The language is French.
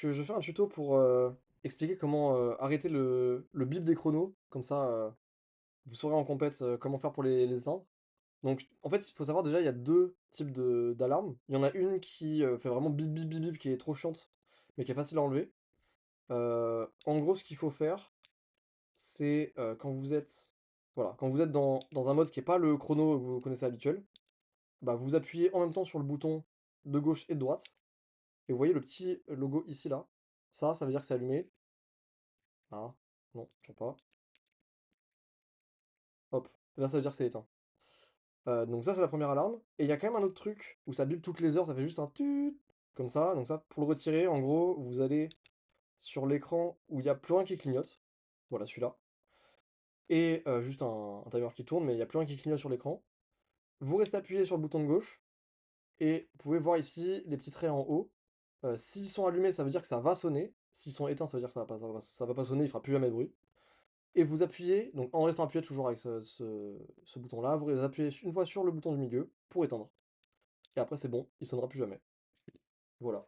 Que je fais un tuto pour expliquer comment arrêter le bip des chronos, comme ça vous saurez en compète comment faire pour les éteindre. Donc en fait, il faut savoir déjà, il y a deux types d'alarmes. Il y en a une qui fait vraiment bip bip bip bip, qui est trop chiante, mais qui est facile à enlever. En gros, ce qu'il faut faire, c'est quand vous êtes, voilà, quand vous êtes dans un mode qui n'est pas le chrono que vous connaissez habituel, bah, vous appuyez en même temps sur le bouton de gauche et de droite, et vous voyez le petit logo ici là. Ça veut dire que c'est allumé. Ah, non, toujours pas. Hop, là ça veut dire que c'est éteint. Donc ça c'est la première alarme. Et il y a quand même un autre truc où ça bip toutes les heures, ça fait juste un tut comme ça. Donc ça, pour le retirer, en gros, vous allez sur l'écran où il y a plus rien qui clignote. Voilà celui-là. Et juste un timer qui tourne, mais il n'y a plus rien qui clignote sur l'écran. Vous restez appuyé sur le bouton de gauche, et vous pouvez voir ici les petits traits en haut. S'ils sont allumés, ça veut dire que ça va sonner. S'ils sont éteints, ça veut dire que ça va pas sonner, il fera plus jamais de bruit. Et vous appuyez, donc en restant appuyé toujours avec ce bouton-là, vous appuyez une fois sur le bouton du milieu pour éteindre. Et après c'est bon, il sonnera plus jamais. Voilà.